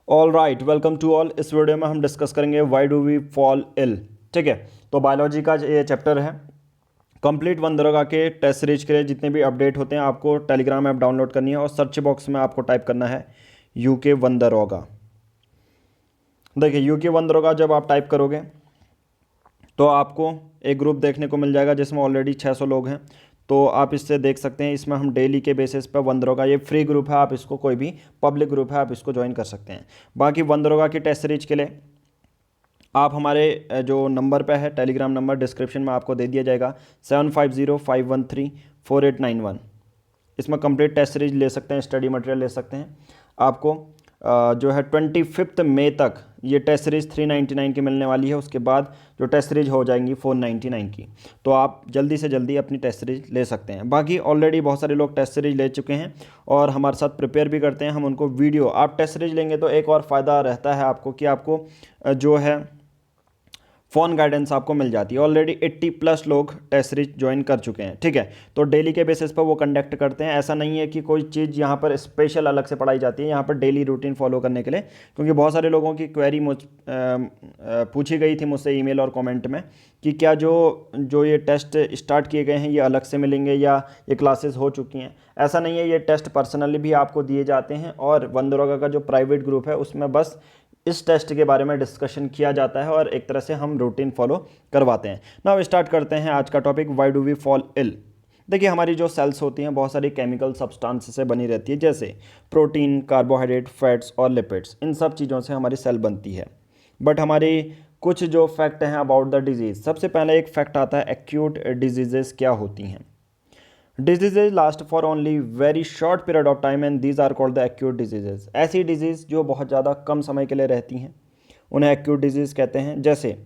All right, welcome to all. इस video में हम डिस्कस करेंगे why do we fall ill. ठीक है, तो बायोलॉजी का ये चैप्टर है। कंप्लीट वन दरोगा के टेस्ट सीरीज के लिए जितने भी अपडेट होते हैं आपको टेलीग्राम ऐप डाउनलोड करनी है और सर्च बॉक्स में आपको टाइप करना है यूके वन दरोगा। देखिए, यूके वन दरोगा जब आप टाइप करोगे तो आपको एक ग्रुप देखने को मिल जाएगा जिसमें ऑलरेडी 600 लोग हैं। तो आप इससे देख सकते हैं, इसमें हम डेली के बेसिस पर वन दरोगा, ये फ्री ग्रुप है, आप इसको कोई भी पब्लिक ग्रुप है आप इसको ज्वाइन कर सकते हैं। बाकी वन दरोगा की टेस्ट सीरीज के लिए आप हमारे जो नंबर पे है, टेलीग्राम नंबर डिस्क्रिप्शन में आपको दे दिया जाएगा 7505134891। इसमें कंप्लीट टेस्ट सीरीज ले सकते हैं, स्टडी मटेरियल ले सकते हैं। आपको जो है 25 मई तक ये टेस्ट सीरीज 399 की मिलने वाली है। उसके बाद जो टेस्ट सीरीज हो जाएंगी 499 की। तो आप जल्दी से जल्दी अपनी टेस्ट सीरीज ले सकते हैं। बाकी ऑलरेडी बहुत सारे लोग टेस्ट सीरीज ले चुके हैं और हमारे साथ प्रिपेयर भी करते हैं। हम उनको वीडियो, आप टेस्ट सीरीज लेंगे तो एक और फ़ायदा रहता है आपको कि आपको जो है फ़ोन गाइडेंस आपको मिल जाती है। ऑलरेडी 80+ लोग टेस्ट सीरीज ज्वाइन कर चुके हैं। ठीक है, तो डेली के बेसिस पर वो कंडक्ट करते हैं। ऐसा नहीं है कि कोई चीज़ यहाँ पर स्पेशल अलग से पढ़ाई जाती है, यहाँ पर डेली रूटीन फॉलो करने के लिए। क्योंकि बहुत सारे लोगों की क्वेरी पूछी गई थी मुझसे ईमेल और कमेंट में कि क्या जो ये टेस्ट स्टार्ट किए गए हैं ये अलग से मिलेंगे या ये क्लासेस हो चुकी हैं। ऐसा नहीं है, ये टेस्ट पर्सनली भी आपको दिए जाते हैं और वन दरोगा का जो प्राइवेट ग्रुप है उसमें बस इस टेस्ट के बारे में डिस्कशन किया जाता है और एक तरह से हम रूटीन फॉलो करवाते हैं। नाउ स्टार्ट करते हैं आज का topic, why do we fall ill. देखिए, हमारी जो सेल्स होती हैं बहुत सारी केमिकल सब्सटेंस से बनी रहती है, जैसे प्रोटीन, कार्बोहाइड्रेट, फैट्स और लिपिड्स। इन सब चीज़ों से हमारी सेल बनती है। बट हमारी कुछ जो फैक्ट हैं अबाउट द डिजीज़, सबसे पहले एक फैक्ट आता है एक्यूट डिजीजेस क्या होती हैं। Diseases last for only very short period of time and these are called the acute diseases. ऐसी डिजीज़ जो बहुत ज़्यादा कम समय के लिए रहती हैं उन्हें एक्यूट डिजीज़ कहते हैं। जैसे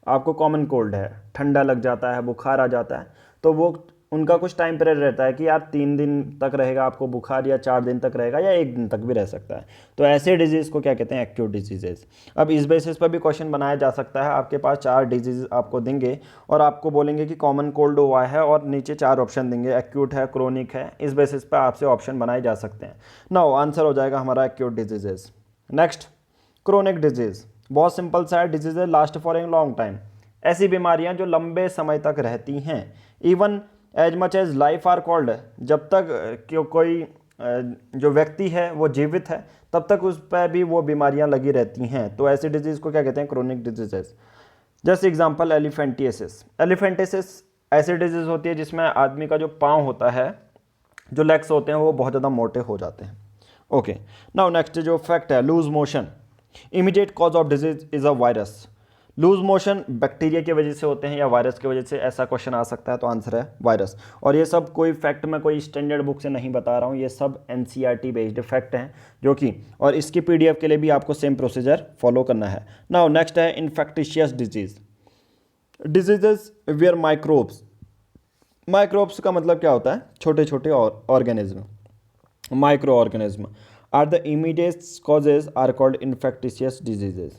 आपको कॉमन कोल्ड है, ठंडा लग जाता है, बुखार आ जाता है, तो वो उनका कुछ टाइम पीरियड रहता है कि यार 3 दिन तक रहेगा आपको बुखार, या 4 दिन तक रहेगा, या 1 दिन तक भी रह सकता है। तो ऐसे डिजीज़ को क्या कहते हैं, एक्यूट डिजीजेज। अब इस बेसिस पर भी क्वेश्चन बनाया जा सकता है। आपके पास 4 डिजीज आपको देंगे और आपको बोलेंगे कि कॉमन कोल्ड हुआ है और नीचे 4 ऑप्शन देंगे, एक्यूट है, क्रोनिक है। इस बेसिस पर आपसे ऑप्शन बनाए जा सकते हैं। नाउ आंसर हो जाएगा हमारा acute diseases. Next, chronic disease. बहुत सिंपल सा है, diseases last for a long time. ऐसी बीमारियां जो लंबे समय तक रहती हैं, even as much as life are called. जब तक कोई जो व्यक्ति है वो जीवित है तब तक उस पर भी वो बीमारियां लगी रहती हैं। तो ऐसी डिजीज़ को क्या कहते हैं, क्रोनिक डिजीजेस। जैसे एग्जांपल एलिफेंटियासिस। एलिफेंटियासिस ऐसी डिजीज़ होती है जिसमें आदमी का जो पाँव होता है, जो लेग्स होते हैं, वो बहुत ज़्यादा मोटे हो जाते हैं। ओके, नाउ नेक्स्ट जो फैक्ट है, loose motion. Immediate cause of disease is a virus. Loose motion bacteria की वजह से होते हैं या वायरस की वजह से, ऐसा क्वेश्चन आ सकता है। तो आंसर है वायरस। और ये सब कोई फैक्ट मैं कोई स्टैंडर्ड बुक से नहीं बता रहा हूँ, ये सब एनसीईआरटी बेस्ड फैक्ट हैं जो कि, और इसकी पीडीएफ के लिए भी आपको सेम प्रोसीजर फॉलो करना है। नाउ नेक्स्ट है infectious disease. Diseases were microbes. Microbes का मतलब क्या होता है, छोटे छोटे organism, micro organism are the immediate causes are called infectious diseases.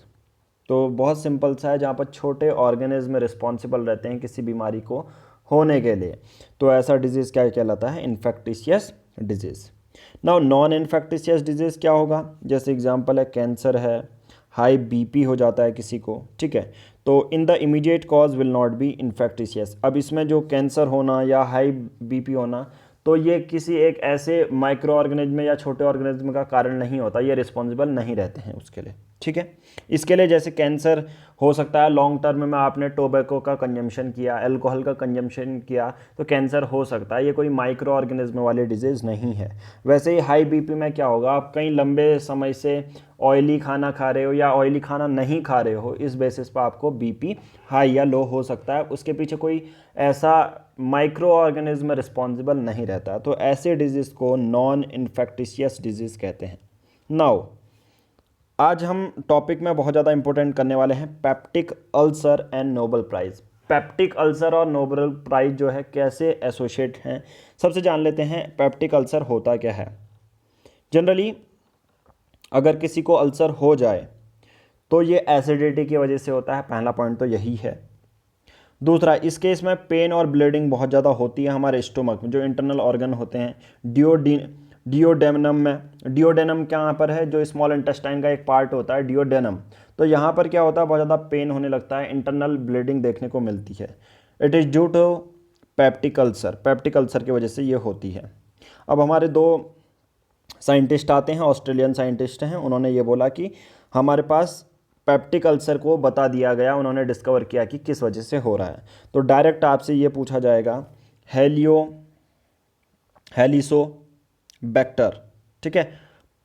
तो बहुत सिंपल सा है, जहाँ पर छोटे ऑर्गेनिज्म रिस्पॉन्सिबल रहते हैं किसी बीमारी को होने के लिए, तो ऐसा डिजीज़ क्या कहलाता है, इन्फेक्टिशियस डिजीज़। नाउ नॉन इन्फेक्टिशियस डिजीज़ क्या होगा, जैसे एग्जांपल है कैंसर है, हाई बीपी हो जाता है किसी को। ठीक है, तो in the immediate cause will not be infectious. अब इसमें जो कैंसर होना या हाई बीपी होना, तो ये किसी एक ऐसे माइक्रो ऑर्गेनिज्म या छोटे ऑर्गेनिज्म का कारण नहीं होता, ये रिस्पॉन्सिबल नहीं रहते हैं उसके लिए। ठीक है, इसके लिए जैसे कैंसर हो सकता है लॉन्ग टर्म में आपने टोबैको का कंजम्पशन किया, अल्कोहल का कंजम्पशन किया, तो कैंसर हो सकता है। ये कोई माइक्रो ऑर्गेनिज्म वाली डिजीज़ नहीं है। वैसे ही हाई बीपी में क्या होगा, आप कहीं लंबे समय से ऑयली खाना खा रहे हो या ऑयली खाना नहीं खा रहे हो, इस बेसिस पर आपको बीपी हाई या लो हो सकता है। उसके पीछे कोई ऐसा माइक्रो ऑर्गेनिज्म रिस्पॉन्सिबल नहीं रहता। तो ऐसे डिजीज़ को नॉन इन्फेक्टिशियस डिजीज़ कहते हैं। नाउ आज हम टॉपिक में बहुत ज़्यादा इंपॉर्टेंट करने वाले हैं peptic ulcer and Nobel prize. Peptic ulcer और नोबेल प्राइज़ जो है कैसे एसोसिएट हैं, सबसे जान लेते हैं पेप्टिक अल्सर होता क्या है। जनरली अगर किसी को अल्सर हो जाए तो ये एसिडिटी की वजह से होता है, पहला पॉइंट तो यही है। दूसरा, इस केस में पेन और ब्लीडिंग बहुत ज़्यादा होती है हमारे स्टोमक में, जो इंटरनल ऑर्गन होते हैं, डिओडेनम में, डिओडेनम कहाँ पर है, जो स्मॉल इंटेस्टाइन का एक पार्ट होता है डिओडेनम, तो यहाँ पर क्या होता है, बहुत ज़्यादा पेन होने लगता है, इंटरनल ब्लीडिंग देखने को मिलती है। It is due to peptic ulcer, peptic ulcer की वजह से ये होती है। अब हमारे दो साइंटिस्ट आते हैं, ऑस्ट्रेलियन साइंटिस्ट हैं, उन्होंने ये बोला कि हमारे पास पेप्टिक अल्सर को बता दिया गया, उन्होंने डिस्कवर किया कि किस वजह से हो रहा है। तो डायरेक्ट आपसे ये पूछा जाएगा हेलिसोबैक्टर, ठीक है,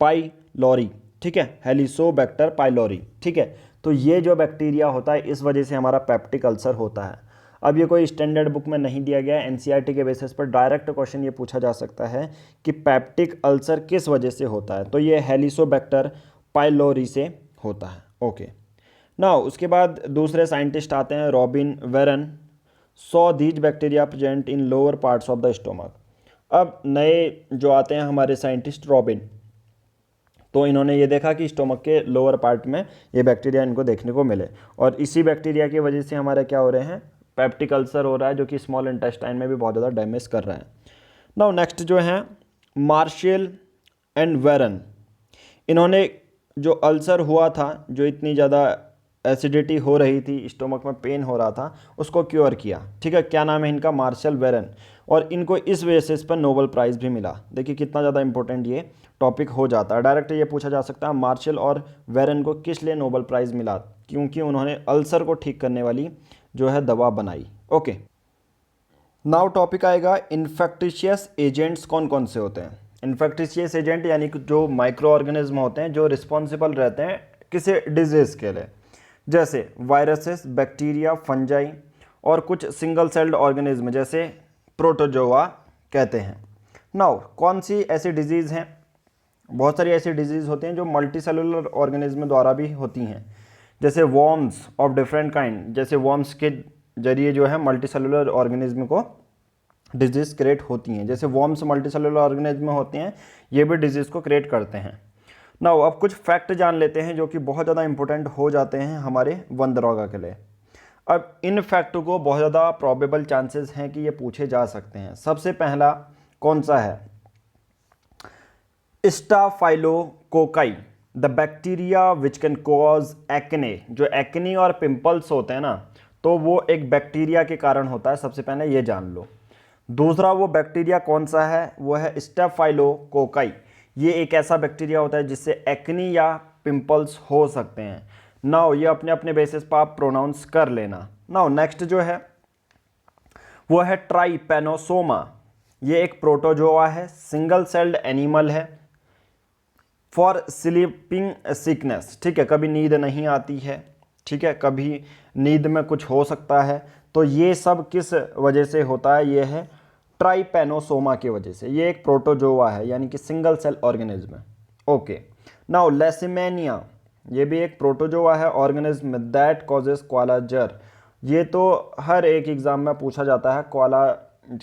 पाइलोरी, ठीक है, हेलिसोबैक्टर पाइलोरी, ठीक है। तो ये जो बैक्टीरिया होता है इस वजह से हमारा पेप्टिक अल्सर होता है। अब ये कोई स्टैंडर्ड बुक में नहीं दिया गया है, एनसीईआरटी के बेसिस पर डायरेक्ट क्वेश्चन ये पूछा जा सकता है कि पेप्टिक अल्सर किस वजह से होता है, तो ये हेलिसोबैक्टर पाइलोरी से होता है। ओके, नाउ उसके बाद दूसरे साइंटिस्ट आते हैं, robin Warren saw these bacteria present in lower parts of the stomach. अब नए जो आते हैं हमारे साइंटिस्ट रॉबिन, तो इन्होंने ये देखा कि स्टोमक के लोअर पार्ट में ये बैक्टीरिया इनको देखने को मिले, और इसी बैक्टीरिया की वजह से हमारे क्या हो रहे हैं, पेप्टिक अल्सर हो रहा है, जो कि स्मॉल इंटेस्टाइन में भी बहुत ज़्यादा डैमेज कर रहा है। नाउ नेक्स्ट जो है मार्शल एंड वेरन, इन्होंने जो अल्सर हुआ था, जो इतनी ज़्यादा एसिडिटी हो रही थी, स्टोमक में पेन हो रहा था, उसको क्योर किया, ठीक है। क्या नाम है इनका, मार्शल वेरन, और इनको इस बेसिस पर नोबेल प्राइज़ भी मिला। देखिए कितना ज़्यादा इंपॉर्टेंट ये टॉपिक हो जाता है। डायरेक्ट ये पूछा जा सकता है मार्शल और वेरन को किस लिए नोबेल प्राइज़ मिला, क्योंकि उन्होंने अल्सर को ठीक करने वाली जो है दवा बनाई। ओके, नाउ टॉपिक आएगा इन्फेक्टिशियस एजेंट्स कौन कौन से होते हैं। इन्फेक्टिशियस एजेंट यानी कि जो माइक्रो ऑर्गेनिज्म होते हैं जो रिस्पॉन्सिबल रहते हैं किसी डिजीज़ के लिए, जैसे वायरसेस, बैक्टीरिया, फंजाई और कुछ सिंगल सेल्ड ऑर्गेनिज्म जैसे प्रोटोजोआ कहते हैं। नाउ कौन सी ऐसी डिजीज़ हैं, बहुत सारी ऐसी डिजीज़ होती हैं जो मल्टी सेलुलर ऑर्गेनिज्म द्वारा भी होती हैं, जैसे वॉर्म्स ऑफ डिफरेंट काइंड, जैसे वॉर्म्स के जरिए जो है मल्टी सेलुलर ऑर्गेनिज्म को डिजीज़ क्रिएट होती हैं, जैसे वॉर्म्स मल्टी सेलुलर ऑर्गेनिज्म होते हैं, ये भी डिजीज़ को क्रिएट करते हैं। नाउ अब कुछ फैक्ट जान लेते हैं जो कि बहुत ज़्यादा इंपॉर्टेंट हो जाते हैं हमारे वनदरोगा के लिए। अब इन फैक्ट को बहुत ज़्यादा प्रॉबेबल चांसेस हैं कि ये पूछे जा सकते हैं। सबसे पहला कौन सा है, staphylococci, the bacteria which can cause acne. जो एक्ने और पिंपल्स होते हैं ना, तो वो एक बैक्टीरिया के कारण होता है, सबसे पहले ये जान लो। दूसरा वो बैक्टीरिया कौन सा है, वो है स्टाफाइलोकोकाई। ये एक ऐसा बैक्टीरिया होता है जिससे एक्नी या पिंपल्स हो सकते हैं। नाउ ये अपने अपने बेसिस पर आप प्रोनाउंस कर लेना। नाउ नेक्स्ट जो है वो है ट्राइपेनोसोमा। ये एक प्रोटोजोआ है, सिंगल सेल्ड एनिमल है, फॉर स्लीपिंग सिकनेस, ठीक है, कभी नींद नहीं आती है, ठीक है, कभी नींद में कुछ हो सकता है। तो ये सब किस वजह से होता है, ये है ट्राइपेनोसोमा की वजह से। ये एक प्रोटोजोआ है यानी कि सिंगल सेल ऑर्गेनिज्म है। ओके, नाउ लेसिमेनिया, ये भी एक प्रोटोजोआ है ऑर्गेनिज्म दैट कॉजेस क्वाला जर। ये तो हर एक एग्जाम में पूछा जाता है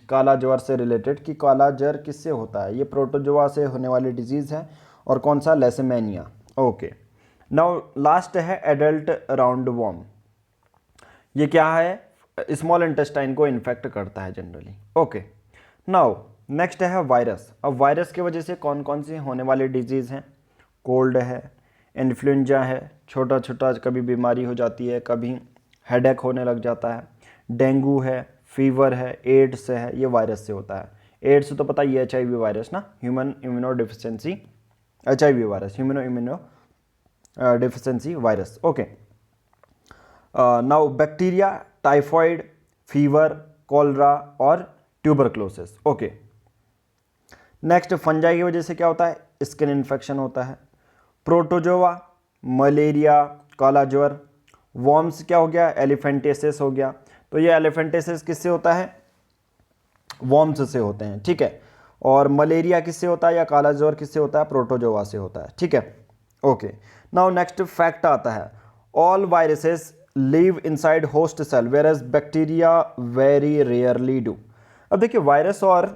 काला ज्वर से रिलेटेड कि काला जर किससे होता है। ये प्रोटोजोआ से होने वाली डिजीज़ है, और कौन सा, लेसिमेनिया। ओके, नाउ लास्ट है एडल्ट राउंड वॉर्म। ये क्या है, स्मॉल इंटेस्टाइन को इन्फेक्ट करता है जनरली। ओके, नाउ नेक्स्ट है वायरस। अब वायरस की वजह से कौन कौन सी होने वाली डिजीज़ हैं, कोल्ड है, इन्फ्लुएंजा है, छोटा छोटा कभी बीमारी हो जाती है, कभी हेडेक होने लग जाता है, डेंगू है, फीवर है, एड्स है, ये वायरस से होता है। एड्स तो पता ही है, HIV वायरस ना, human immuno deficiency HIV virus, human immuno deficiency virus. Okay, now bacteria, typhoid, fever, cholera और ट्यूबरक्लोसिस। ओके, नेक्स्ट फंजाई की वजह से क्या होता है, स्किन इन्फेक्शन होता है। प्रोटोजोआ, मलेरिया, काला ज्वर। वॉर्म्स क्या हो गया, एलिफेंटियासिस हो गया। तो ये एलिफेंटियासिस किससे होता है, वॉर्म्स से होते हैं, ठीक है। और मलेरिया किससे होता है या काला ज्वर किससे होता है, प्रोटोजोआ से होता है, ठीक है। ओके, नाउ नेक्स्ट फैक्ट आता है, all viruses live inside host cell whereas bacteria very rarely do. अब देखिए वायरस और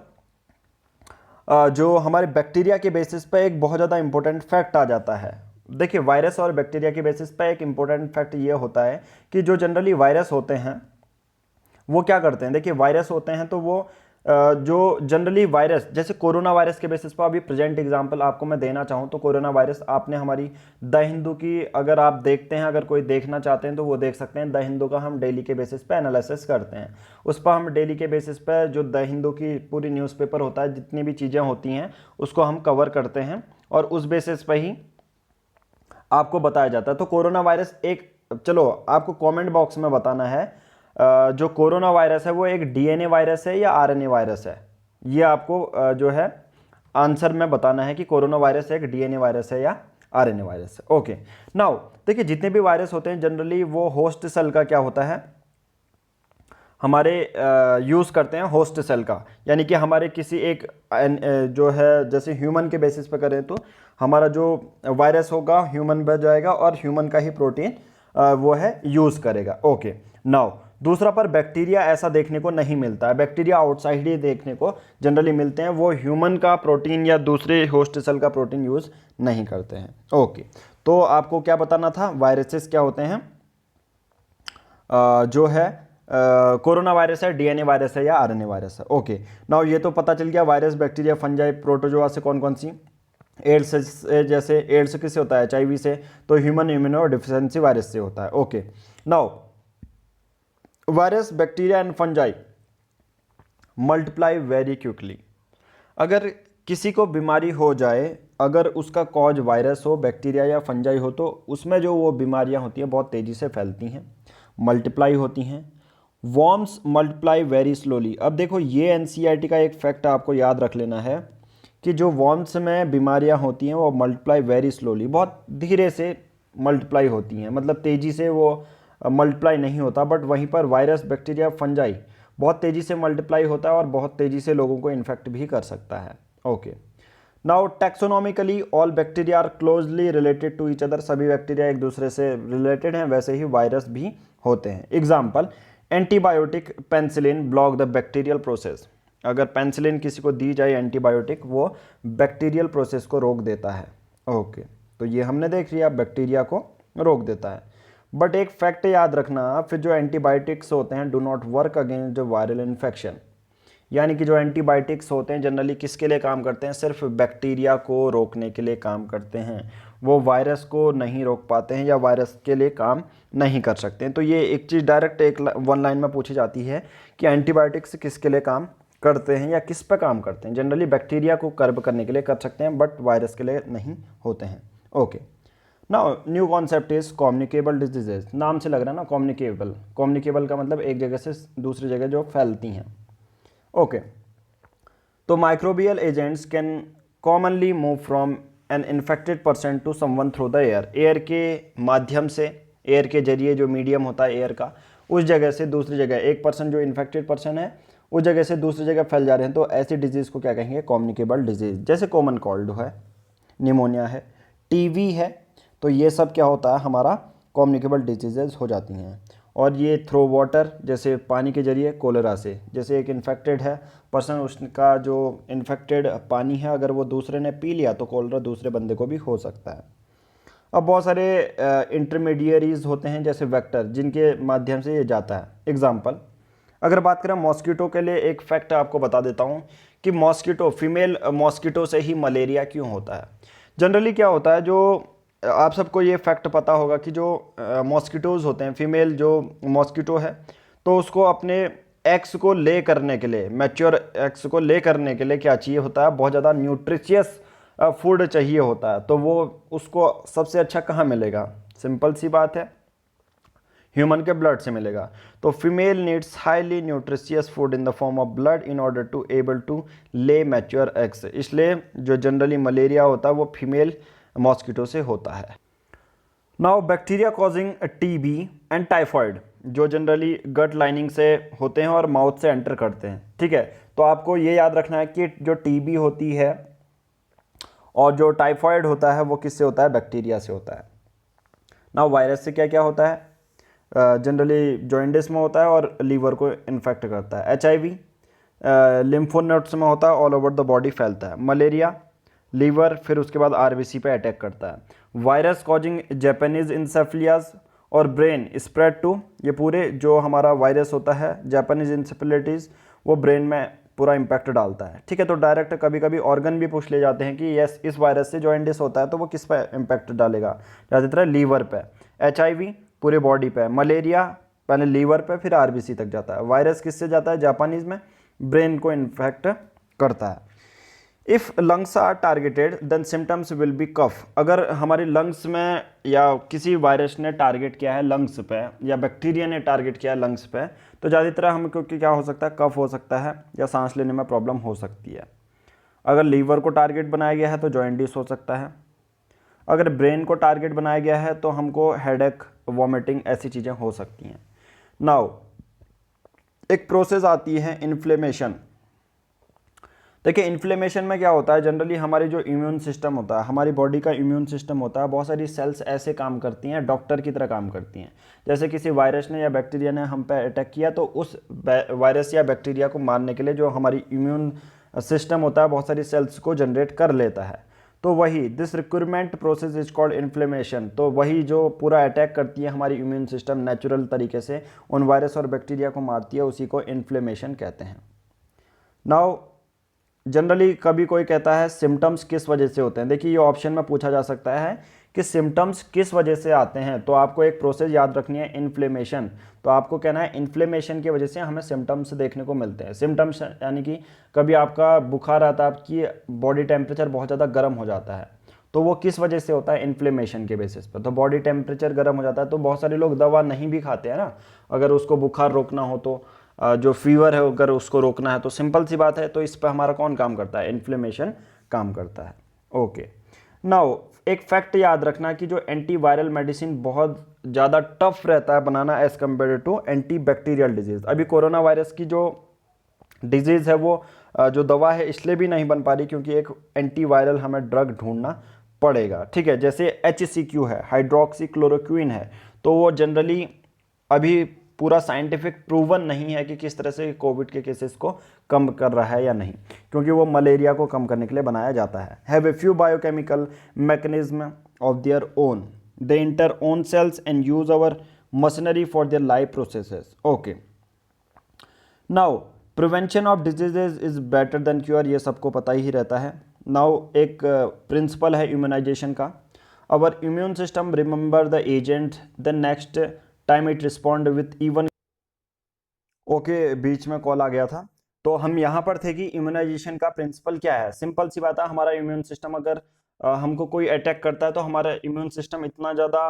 जो हमारे बैक्टीरिया के बेसिस पे एक बहुत ज़्यादा इंपॉर्टेंट फैक्ट आ जाता है। देखिए वायरस और बैक्टीरिया के बेसिस पे एक इंपॉर्टेंट फैक्ट ये होता है कि जो जनरली वायरस होते हैं वो क्या करते हैं, देखिए वायरस होते हैं तो वो जो जनरली वायरस, जैसे कोरोना वायरस के बेसिस पर अभी प्रेजेंट एग्जांपल आपको मैं देना चाहूँ तो कोरोना वायरस आपने हमारी द हिंदू की अगर आप देखते हैं, अगर कोई देखना चाहते हैं तो वो देख सकते हैं। द हिंदू का हम डेली के बेसिस पे एनालिसिस करते हैं, उस पर हम डेली के बेसिस पे जो द हिंदू की पूरी न्यूज़पेपर होता है, जितनी भी चीज़ें होती हैं उसको हम कवर करते हैं और उस बेसिस पे ही आपको बताया जाता है। तो कोरोना वायरस एक, चलो आपको कमेंट बॉक्स में बताना है जो कोरोना वायरस है वो एक डीएनए वायरस है या आरएनए वायरस है, ये आपको जो है आंसर में बताना है कि कोरोना वायरस एक डीएनए वायरस है या आरएनए वायरस है। ओके, नाउ देखिए जितने भी वायरस होते हैं जनरली वो होस्ट सेल का क्या होता है, हमारे यूज़ करते हैं होस्ट सेल का, यानी कि हमारे किसी एक जो है, जैसे ह्यूमन के बेसिस पे करें तो हमारा जो वायरस होगा ह्यूमन पर जाएगा और ह्यूमन का ही प्रोटीन वो है यूज़ करेगा। ओके, नाउ दूसरा पर बैक्टीरिया ऐसा देखने को नहीं मिलता है, बैक्टीरिया आउटसाइड ही देखने को जनरली मिलते हैं, वो ह्यूमन का प्रोटीन या दूसरे होस्ट सेल का प्रोटीन यूज़ नहीं करते हैं। ओके, तो आपको क्या बताना था, वायरसेस क्या होते हैं, जो है कोरोना वायरस है, डीएनए वायरस है या आरएनए वायरस है। ओके, नाउ ये तो पता चल गया वायरस, बैक्टीरिया, फंजाई, प्रोटोजोआ से कौन कौन सी, एड्स से, जैसे एड्स किससे होता है, एचआईवी से, तो ह्यूमन इम्यूनो डिफिशिएंसी वायरस से होता है। Okay, now virus, bacteria and fungi multiply very quickly. अगर किसी को बीमारी हो जाए, अगर उसका कॉज वायरस हो, बैक्टीरिया या फंजाई हो, तो उसमें जो वो बीमारियां होती हैं बहुत तेज़ी से फैलती हैं, मल्टीप्लाई होती हैं। Worms multiply very slowly. अब देखो ये एनसीईआरटी का एक फैक्ट आपको याद रख लेना है कि जो वॉर्म्स में बीमारियां होती हैं वो मल्टीप्लाई वेरी स्लोली, बहुत धीरे से मल्टीप्लाई होती हैं, मतलब तेज़ी से वो मल्टीप्लाई नहीं होता। बट वहीं पर वायरस, बैक्टीरिया, फंजाई बहुत तेज़ी से मल्टीप्लाई होता है और बहुत तेज़ी से लोगों को इन्फेक्ट भी कर सकता है। Okay, now taxonomically all bacteria are closely related to each other. सभी बैक्टीरिया एक दूसरे से रिलेटेड हैं, वैसे ही वायरस भी होते हैं। Example, antibiotic penicillin block the bacterial process. अगर पेंसिलिन किसी को दी जाए एंटीबायोटिक, वो बैक्टीरियल प्रोसेस को रोक देता है। ओके, तो ये हमने देख लिया, बैक्टीरिया को रोक देता है। बट एक फैक्ट याद रखना, फिर जो एंटीबायोटिक्स होते हैं do not work against the viral infection, यानी कि जो एंटीबायोटिक्स होते हैं जनरली किसके लिए काम करते हैं, सिर्फ बैक्टीरिया को रोकने के लिए काम करते हैं, वो वायरस को नहीं रोक पाते हैं या वायरस के लिए काम नहीं कर सकते हैं। तो ये एक चीज़ डायरेक्ट एक वन लाइन में पूछी जाती है कि एंटीबायोटिक्स किसके लिए काम करते हैं या किस पर काम करते हैं। जनरली बैक्टीरिया को कर्ब करने के लिए कर सकते हैं, बट वायरस के लिए नहीं होते हैं। Okay, now new concept is communicable diseases. नाम से लग रहा है ना, कम्युनिकेबल, कम्युनिकेबल का मतलब एक जगह से दूसरी जगह जो फैलती हैं। ओके, तो microbial agents can commonly move from an infected person to someone through the air. Air के माध्यम से, एयर के जरिए जो मीडियम होता है एयर का, उस जगह से दूसरी जगह, एक पर्सन जो इन्फेक्टेड पर्सन है उस जगह से दूसरी जगह फैल जा रहे हैं, तो ऐसी डिजीज़ को क्या कहेंगे, कम्युनिकेबल डिजीज़। जैसे कॉमन कोल्ड है, निमोनिया है, टीवी है, तो ये सब क्या होता है, हमारा कम्युनिकेबल डिजीजेज हो जाती हैं। और ये थ्रो वाटर, जैसे पानी के जरिए, कोलेरा से, जैसे एक इन्फेक्टेड है पर्सन, उसका जो इन्फेक्टेड पानी है अगर वो दूसरे ने पी लिया तो कोलेरा दूसरे बंदे को भी हो सकता है। अब बहुत सारे इंटरमीडियरीज होते हैं जैसे वेक्टर, जिनके माध्यम से ये जाता है। एग्जाम्पल अगर बात करें मॉस्किटो के लिए, एक फैक्ट आपको बता देता हूँ कि मॉस्किटो, फीमेल मॉस्किटो से ही मलेरिया क्यों होता है। जनरली क्या होता है, जो आप सबको ये फैक्ट पता होगा कि जो मॉस्किटोज़ होते हैं, फीमेल जो मॉस्किटो है, तो उसको अपने एग्स को ले करने के लिए, मैच्योर एग्स को ले करने के लिए क्या चाहिए होता है, बहुत ज़्यादा न्यूट्रिशियस फूड चाहिए होता है। तो वो उसको सबसे अच्छा कहाँ मिलेगा, सिंपल सी बात है, ह्यूमन के ब्लड से मिलेगा। तो female needs highly nutritious food in the form of blood in order to able to lay mature eggs. इसलिए जो जनरली मलेरिया होता है वो फीमेल मॉस्किटो से होता है। Now bacteria causing TB and typhoid, जो जनरली गट लाइनिंग से होते हैं और माउथ से एंटर करते हैं। ठीक है, तो आपको ये याद रखना है कि जो टीबी होती है और जो टाइफॉइड होता है वो किससे होता है, बैक्टीरिया से होता है। नाउ वायरस से क्या क्या होता है, जनरली जॉइंडिस में होता है और लीवर को इन्फेक्ट करता है। एचआईवी लिम्फोनोड्स में होता है, ऑल ओवर द बॉडी फैलता है। मलेरिया लीवर, फिर उसके बाद आरबीसी पे अटैक करता है। वायरस कॉजिंग जापानीज इंसेफेलियाज और ब्रेन स्प्रेड टू, ये पूरे जो हमारा वायरस होता है जापानीज इंसेफेलिटीज़ वो ब्रेन में पूरा इम्पैक्ट डालता है। ठीक है, तो डायरेक्ट कभी कभी ऑर्गन भी पूछ ले जाते हैं कि यस इस वायरस से जॉइंडिस होता है तो वो किस पर इम्पैक्ट डालेगा, ज़्यादातर लीवर पे। HIV पूरे बॉडी पे, मलेरिया पहले लीवर पे फिर RBC तक जाता है। वायरस किससे जाता है, जापानीज में ब्रेन को इन्फेक्ट करता है। If lungs are targeted then symptoms will be cough. अगर हमारे लंग्स में या किसी वायरस ने टारगेट किया है लंग्स पे या बैक्टीरिया ने टारगेट किया है लंग्स पे, तो ज़्यादातर हम क्योंकि क्या हो सकता है, कफ हो सकता है या सांस लेने में प्रॉब्लम हो सकती है। अगर लीवर को टारगेट बनाया गया है तो जॉइंडिस हो सकता है। अगर ब्रेन को टारगेट बनाया गया है तो हमको हेडेक, वॉमिटिंग, ऐसी चीज़ें हो सकती हैं। नाउ एक प्रोसेस आती है इन्फ्लेमेशन। देखिए इन्फ्लेमेशन में क्या होता है, जनरली हमारी जो इम्यून सिस्टम होता है, हमारी बॉडी का इम्यून सिस्टम होता है, बहुत सारी सेल्स ऐसे काम करती हैं, डॉक्टर की तरह काम करती हैं। जैसे किसी वायरस ने या बैक्टीरिया ने हम पे अटैक किया तो उस वायरस या बैक्टीरिया को मारने के लिए जो हमारी इम्यून सिस्टम होता है बहुत सारी सेल्स को जनरेट कर लेता है। तो वही this recruitment process is called inflammation. तो वही जो पूरा अटैक करती है हमारी इम्यून सिस्टम नेचुरल तरीके से उन वायरस और बैक्टीरिया को मारती है, उसी को इन्फ्लेमेशन कहते हैं। नाउ जनरली कभी कोई कहता है सिम्टम्स किस वजह से होते हैं। देखिए ये ऑप्शन में पूछा जा सकता है कि सिम्टम्स किस वजह से आते हैं, तो आपको एक प्रोसेस याद रखनी है, इन्फ्लेमेशन। तो आपको कहना है इन्फ्लेमेशन की वजह से हमें सिम्टम्स देखने को मिलते हैं। सिम्टम्स यानी कि कभी आपका बुखार आता है, आपकी बॉडी टेम्परेचर बहुत ज़्यादा गर्म हो जाता है, तो वो किस वजह से होता है, इन्फ्लेमेशन के बेसिस पर। तो बॉडी टेम्परेचर गर्म हो जाता है तो बहुत सारे लोग दवा नहीं भी खाते हैं ना, अगर उसको बुखार रोकना हो तो जो फीवर है अगर उसको रोकना है तो सिंपल सी बात है। तो इस पर हमारा कौन काम करता है, इन्फ्लेमेशन काम करता है। ओके, नाउ एक फैक्ट याद रखना कि जो एंटीवायरल मेडिसिन बहुत ज़्यादा टफ रहता है बनाना as compare to anti bacterial disease. अभी कोरोना वायरस की जो डिजीज़ है वो जो दवा है इसलिए भी नहीं बन पा रही क्योंकि एक एंटीवायरल हमें ड्रग ढूंढना पड़ेगा। ठीक है, जैसे HCQ है, हाइड्रोक्सी क्लोरोक्विन है, तो वो जनरली अभी पूरा साइंटिफिक प्रूवन नहीं है कि किस तरह से कोविड के केसेस को कम कर रहा है या नहीं, क्योंकि वो मलेरिया को कम करने के लिए बनाया जाता है। Have a few biochemical mechanism of their own, they enter own cells and use our machinery for their life processes. Okay, now prevention of diseases is better than cure, ये सबको पता ही रहता है। नाउ एक प्रिंसिपल है immunisation का, our immune system remember the agent the next time it respond with even. Okay, बीच में कॉल आ गया था। तो हम यहाँ पर थे कि इम्यूनाइजेशन का प्रिंसिपल क्या है। सिंपल सी बात है, हमारा इम्यून सिस्टम अगर हमको कोई अटैक करता है तो हमारा इम्यून सिस्टम इतना ज़्यादा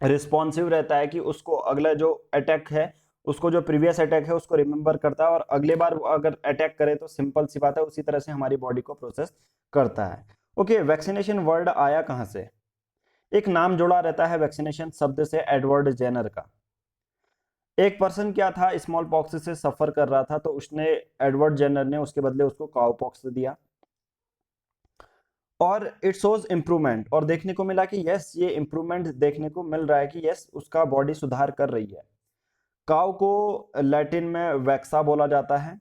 रिस्पॉन्सिव रहता है कि उसको अगला जो अटैक है, उसको जो प्रीवियस अटैक है उसको रिमेंबर करता है, और अगले बार अगर अटैक करे तो सिंपल सी बात है उसी तरह से हमारी बॉडी को प्रोसेस करता है। ओके, वैक्सीनेशन वर्ड आया कहाँ से? एक नाम जुड़ा रहता है वैक्सीनेशन शब्द से, एडवर्ड जेनर का। एक पर्सन क्या था, स्मॉल पॉक्स से सफर कर रहा था, तो उसने एडवर्ड जेनर ने उसके बदले उसको काउ पॉक्स दिया और इट शोज इम्प्रूवमेंट, और देखने को मिला कि यस ये इम्प्रूवमेंट देखने को मिल रहा है कि यस उसका बॉडी सुधार कर रही है। काउ को लैटिन में वैक्सा बोला जाता है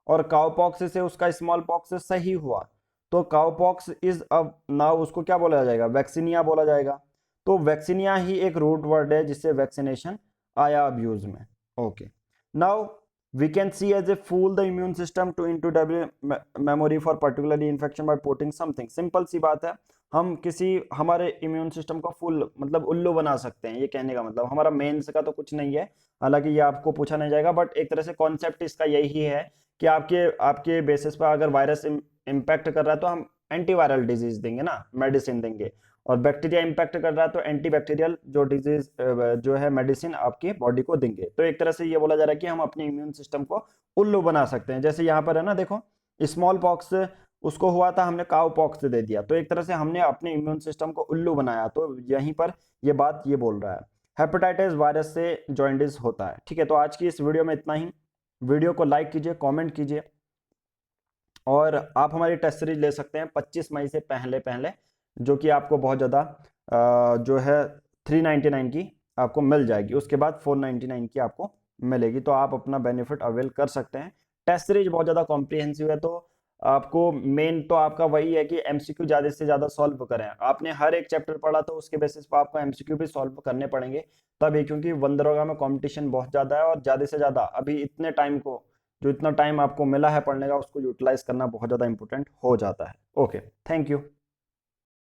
और काउ पॉक्स से उसका स्मॉल पॉक्स सही हुआ, तो काउ पॉक्स इज अब नाउ उसको क्या बोला जाएगा, वैक्सीनिया बोला जाएगा। तो वैक्सीनिया ही एक रूट वर्ड है जिससे वैक्सीनेशन आया अब यूज में। Okay, now we can see as a fool the immune system to into memory for particularly infection by putting something. Simple सी बात है, हम किसी हमारे इम्यून सिस्टम को फुल मतलब उल्लू बना सकते हैं। ये कहने का मतलब हमारा मेंस का तो कुछ नहीं है, हालांकि ये आपको पूछा नहीं जाएगा, बट एक तरह से कॉन्सेप्ट इसका यही है कि आपके आपके बेसिस पर अगर वायरस इम्पैक्ट कर रहा है तो हम एंटीवायरल डिजीज देंगे ना, मेडिसिन देंगे, और बैक्टीरिया इम्पैक्ट कर रहा है तो एंटीबैक्टीरियल जो डिजीज जो है मेडिसिन आपकी बॉडी को देंगे। तो एक तरह से ये बोला जा रहा है कि हम अपने इम्यून सिस्टम को उल्लू बना सकते हैं। जैसे यहाँ पर है ना, देखो स्मॉल पॉक्स उसको हुआ था, हमने काउ पॉक्स दे दिया, तो एक तरह से हमने अपने इम्यून सिस्टम को उल्लू बनाया। तो यहीं पर ये बात ये बोल रहा है। हेपेटाइटिस वायरस से जॉइंडिस होता है। ठीक है, तो आज की इस वीडियो में इतना ही। वीडियो को लाइक कीजिए, कमेंट कीजिए, और आप हमारी टेस्ट सीरीज ले सकते हैं 25 मई से पहले पहले, जो कि आपको बहुत ज़्यादा जो है 399 की आपको मिल जाएगी, उसके बाद 499 की आपको मिलेगी। तो आप अपना बेनिफिट अवेल कर सकते हैं। टेस्ट सीरीज बहुत ज़्यादा कॉम्प्रिहेंसिव है, तो आपको मेन तो आपका वही है कि एमसीक्यू ज़्यादा से ज़्यादा सॉल्व करें। आपने हर एक चैप्टर पढ़ा तो उसके बेसिस पर आपको एमसीक्यू भी सॉल्व करने पड़ेंगे तभी, क्योंकि वन दरोगा में कंपटीशन बहुत ज़्यादा है, और ज़्यादा से ज़्यादा अभी इतने टाइम को जो इतना टाइम आपको मिला है पढ़ने का उसको यूटिलाइज करना बहुत ज़्यादा इंपॉर्टेंट हो जाता है। Okay, thank you.